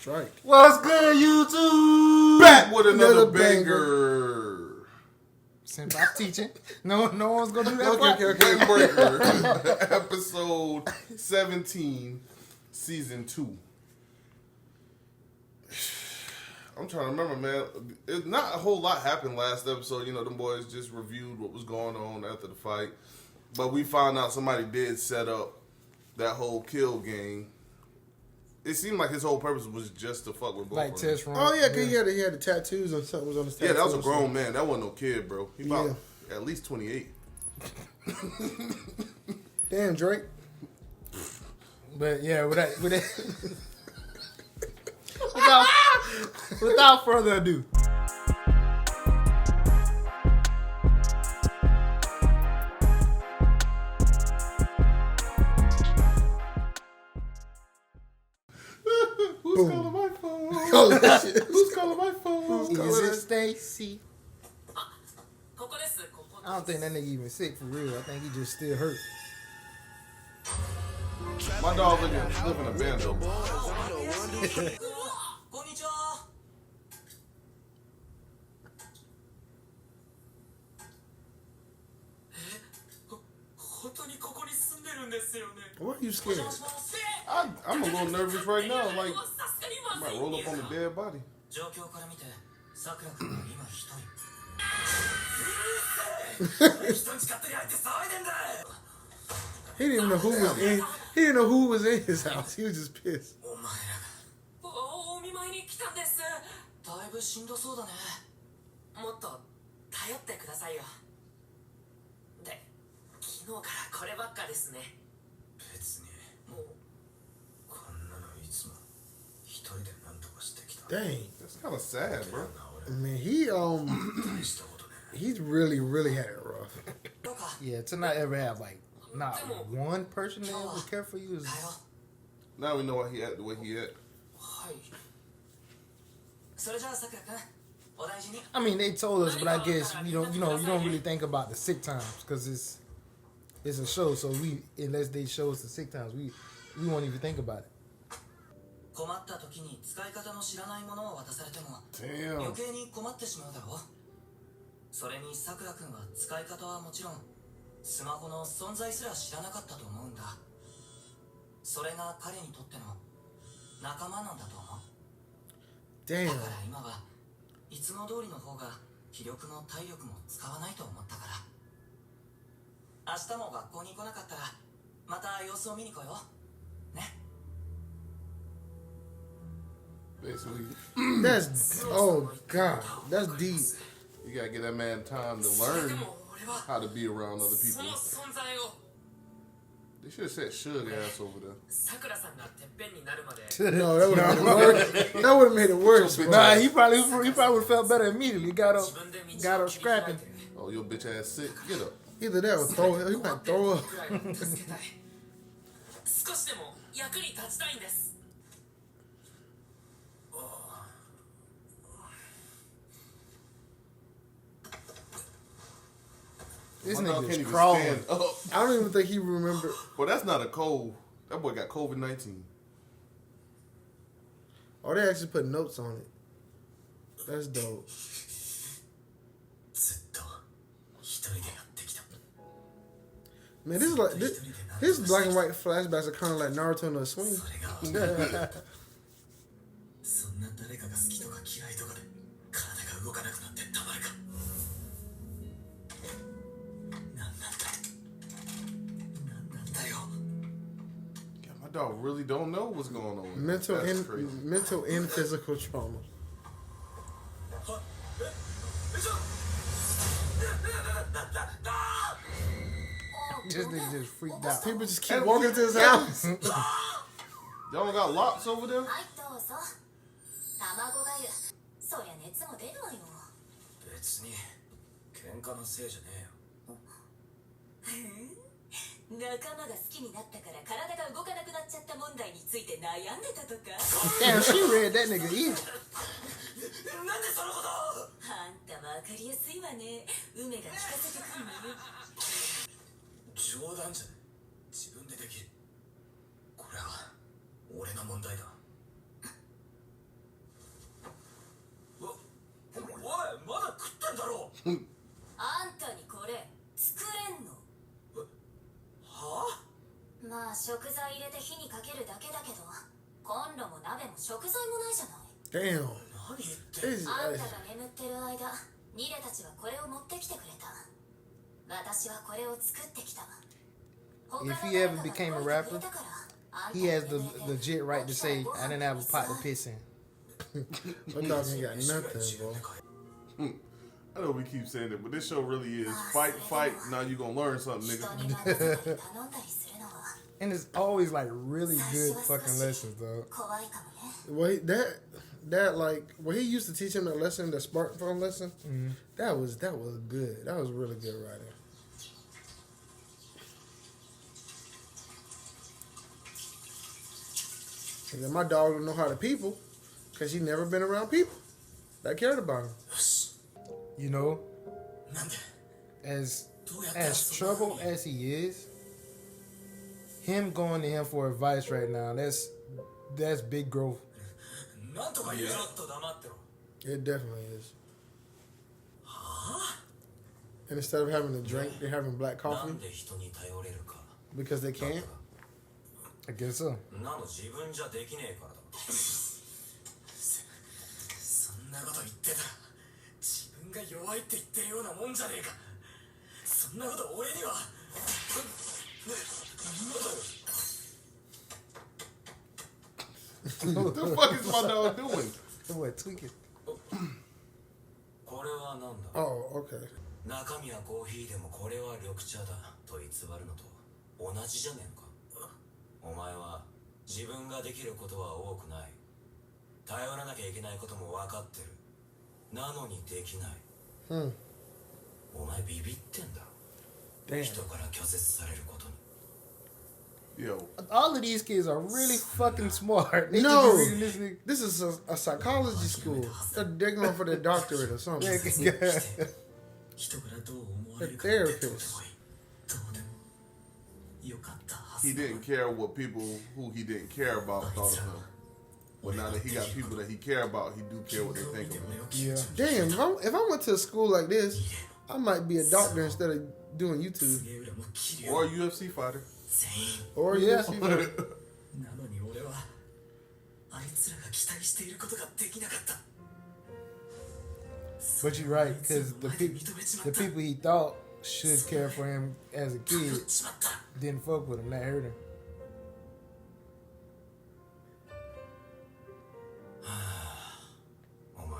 strike. What's good, YouTube? Back with another banger. Senpai'S teaching. No one's gonna do that. Okay. Windbreaker, episode 17, season 2. I'm trying to remember, man. Not a whole lot happened last episode. You know, them boys just reviewed what was going on after the fight. But we found out somebody did set up that whole kill game. It seemed like his whole purpose was just to fuck with both Like of them. test run. Oh yeah, cause he had the tattoos or something was on his tattoos. Yeah, that was a grown man. That wasn't no kid, bro. He about at least 28. Damn, Drake. But yeah, without further ado. Who's calling my phone? Oh, shit. Who's calling my phone? Is it Stacy? I don't think that nigga even sick for real. I think he just still hurt. My dog live in a bando. Why are you scared? I'm a little nervous right now. Like, I might roll up on a dead body. He didn't even know who was in. He didn't know who was in his house. He was just pissed. お見舞いに来たんです。だいぶしんどそうだね。もっと頼ってくださいよ。で、昨日からこればっかですね。別にもうこんなのいつも一人で何とかしてきた。 Dang. That's kind of sad, bro. I mean, he's really had it rough. Yeah, to not ever have like not one person that ever care for you is. Now we know why he at the way he at. I mean, they told us, but I guess you don't really think about the sick times because it's a show. So unless they show us the sick times, we won't even think about it. Damn. 余計に困ってしまうだろう。それにさくら君は使い方はもちろんスマホの存在すら知らなかったと思うんだ。それが彼にとっての仲間なんだと思う。 Damn. だから今はいつも通りの方が気力も体力も使わないと思ったから。明日も学校に来なかったらまた様子を見に来よう。ね。 Basically, That's God. That's deep. you gotta give that man time to learn how to be around other people. They should have said Suge ass over there. No, that would have made it worse. That would have made it worse. Bro. Nah, he probably would have felt better immediately. Got up scrapping. Oh, your bitch ass sick. Get up. Either that or throw. He might throw up. This My dog nigga's can't even crawling. stand up. I don't even think he remembered. Well, that's not a cold. That boy got COVID-19. Oh, they actually put notes on it. That's dope. Man, this is like this black and white flashbacks are kind of like Naruto in a swing. そんな誰かが好きとか嫌いとかで体が動かなくなってたまるか。なんなんだよ。 Yeah, my dog really don't know what's going on. Mental That's and crazy. mental and physical trauma. This nigga just freaked out. People just keep walking to his house. Y'all got locks over there? 卵がゆ。そりゃ熱も出るわよ。別に喧嘩のせいじゃねえよ。仲間が好きになったから体が動かなくなっちゃった問題について悩んでたとか。 Damn, she read that nigga ear. なんでそのこと。あんたわかりやすいわね。梅が聞かせてくるのよ。冗談じゃない。自分でできる。これは俺の問題だ。あんたにこれ作れんの？はあ？まあ食材入れて火にかけるだけだけど、コンロも鍋も食材もないじゃない。 Damn. 何言ってIt's- あんたが眠ってる間、ニレたちはこれを持ってきてくれた。私はこれを作ってきた。 If he ever became a rapper, he has the legit right to say, I didn't have a pot to piss in. My dog ain't got nothing, bro. I know we keep saying it, but this show really is fight, fight. Now you gonna learn something, nigga. And it's always like really good fucking lessons, though. Wait, that like when he used to teach him that lesson, the smartphone lesson, that was good. That was really good writing. And then my dog don't know how to people, cause he never been around people that cared about him. You know, なんで as どうやって as 遊ぶの troubled as he is, him going to him for advice right now, that's big growth. なんとか言う。ちょっと黙ってろ。 It definitely is. And instead of having a drink, they're having black な coffee んで人に頼れるか。 because they can't. I guess so. なの自分じゃできねえからだ。そんなこと言ってたら自分が弱いって言ってるようなもんじゃねえか。そんなこと俺には。What the fuck is my dog doing? What, tweaking? これはなんだ。 Oh, okay. 中身はコーヒーでもこれは緑茶だと偽るのと同じじゃねえのか。お前は自分ができることは多くない。頼らなきゃいけないことも分かってる。なのにできない。 Hmm. お前ビビってんだろ。 Damn. 人から拒絶されることに。 Yo, All of these kids are really fucking smart. They No. just be reading this nigga. This is a psychology school. They're going for their doctorate or something. Yeah, 人からどう思われ The るかってどうでもいい。 therapist. どうでもよかったは he ずだ。 didn't care what people who he didn't care about thought of him. But now that he got people that he care about, he do care what they think of him. Yeah. Damn, if I went to a school like this, I might be a doctor instead of doing YouTube 杉浦も桐生 Or a UFC fighter. 全員。 or Yeah. UFC. なのに俺はあいつらが期待していることができなかった。 But you're right, because the people he thought should care for him as a kid しまった。 didn't fuck with him. That hurt him. お前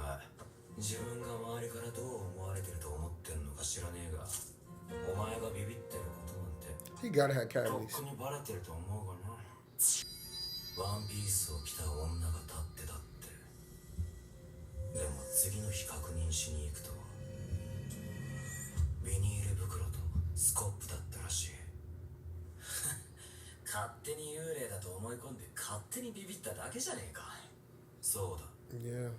自分が周りからどう思われてると思ってんのか知らねえが、お前がビビってることなんて He gotta have とっ cavities. くにバレてると思うがな。ワンピースを着た女が立ってたって。でも次の日確認しに行くとビニール袋とスコップだったらしい。勝手に幽霊だと思い込んで勝手にビビっただけじゃねえか。そうだ、 Yeah.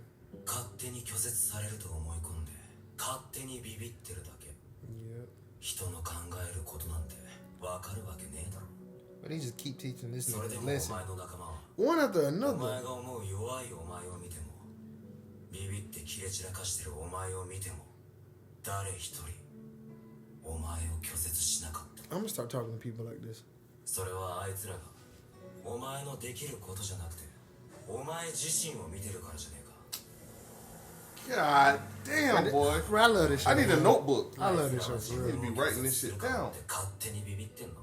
勝手に拒絶されると思い込んで勝手にビビってるだけ。 Yeah. 人の考えることなんてわかるわけねえだろ。 But he just keep teaching this それ nigga で a もお前 lesson. の仲間は One after お another. 前が思う弱いお前を見てもビビってキレ散らかしてるお前を見ても誰一人お前を拒絶しなかった。 I'm gonna start talking to people like this. それはあいつらがお前のできることじゃなくてお前自身を見てるからじゃねえか。 God damn, boy. Bro, I love this show. I need a man. notebook. I love this show I for need to real. be writing this shit down. 勝手にビビってんのか。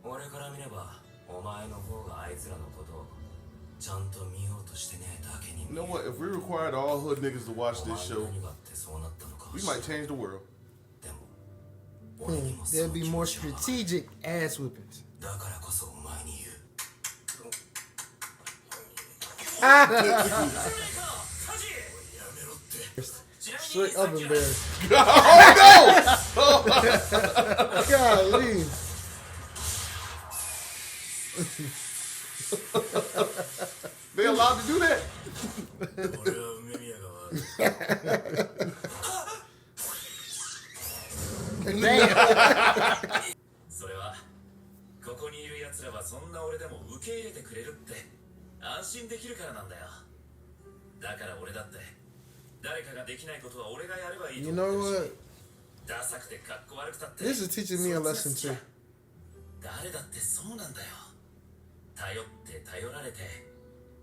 俺から見ればお前の方があいつらのことをちゃんと見ようとしてねえだけに You know what? If we required all hood niggas to watch お前 this に show, 何があってそうなったのかは we 知ら might ない change the world. でも俺にもそ There'll の be 気 more 持ちはわかる。 strategic ass whippings. だからこそお前に言う。 Straight oven bear. Oh Golly. no! They allowed to do that? 俺は梅宮が悪い。 それはここにいる奴らはそんな俺でも受け入れてくれるって安心できるからなんだよ。だから俺だって誰かができないことは俺がやればいい You と know 思ってる what? し、ダサくてかっこ悪くたって This is teaching me a lesson too. 誰だってそうなんだよ。頼って頼られて、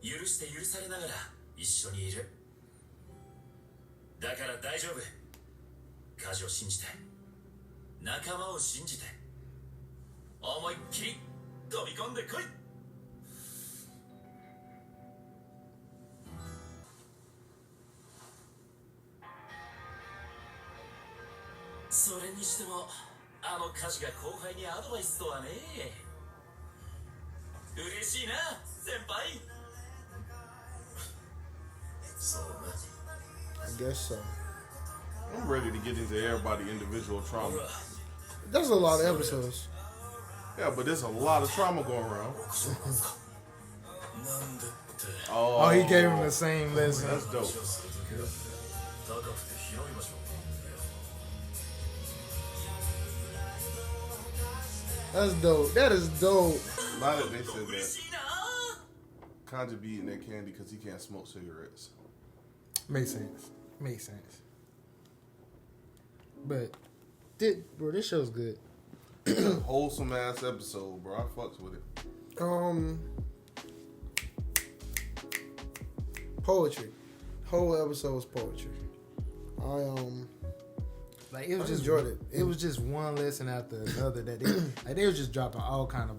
許して許されながら一緒にいる。だから大丈夫。家事を信じて、仲間を信じて、思いっきり飛び込んでこい。それにしてもあの歌詞が後輩にアドバイスとはね。嬉しいな先輩。そうな。 I guess so. I'm ready to get into everybody individual trauma. That's a lot of episodes. Yeah, but there's a lot of trauma going around. Oh, he gave him the same lesson. That's dope. That's dope. That is dope. Now that they said that, Kanji be eating that candy because he can't smoke cigarettes. Makes sense. Makes sense. But, bro, this show's good. Wholesome ass episode, bro. I fucks with it. Poetry. Whole episode was poetry. Like it was I just enjoyed it. It was just one lesson after another that they was just dropping all kind of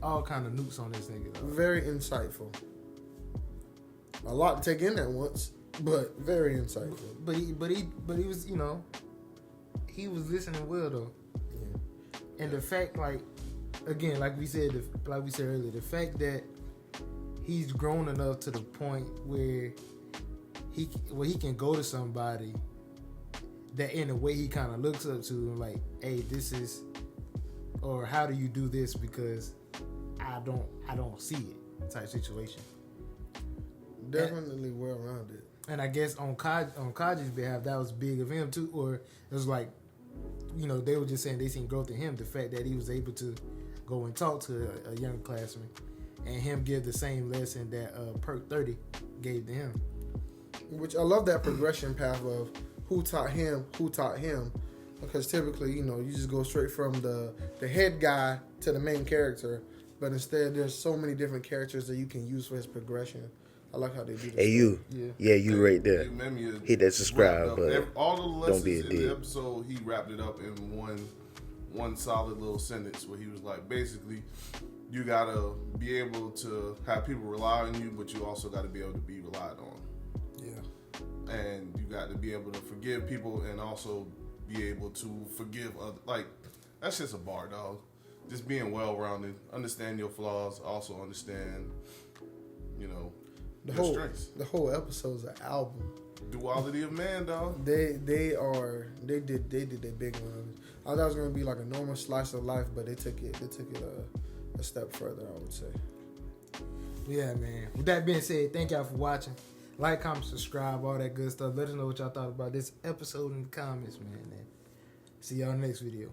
nukes on this nigga. Though. Very insightful. A lot to take in at once, but very insightful. But he was, you know, he was listening well though. Yeah. And the fact, like, again, like we said earlier, the fact that he's grown enough to the point where he can go to somebody that in a way he kind of looks up to him, like, hey, this is, or how do you do this because I don't see it type situation. Definitely well rounded. And I guess on Kaji's behalf, that was big of him too. Or it was like, you know, they were just saying they seen growth in him. The fact that he was able to go and talk to a young classmate and him give the same lesson that Perk 30 gave to him. Which I love that progression path of who taught him, because typically, you know, you just go straight from the head guy to the main character, but instead there's so many different characters that you can use for his progression. I like how they do this. Hey, you. Yeah, you right there. Hit that subscribe button. All the lessons Don't be a in dick. the episode, he wrapped it up in one solid little sentence where he was like, basically, you gotta be able to have people rely on you, but you also gotta be able to be relied on. Yeah. And you got to be able to forgive people and also be able to forgive others. Like, that's just a bar, dog. Just being well-rounded, understand your flaws, also understand, you know, your strengths. The whole episode's an album. Duality of man, dog. They did their big one. I thought it was gonna be like a normal slice of life, but they took it a step further, I would say. Yeah, man. With that being said, thank y'all for watching. Like, comment, subscribe, all that good stuff. Let us know what y'all thought about this episode in the comments, man. And see y'all next video.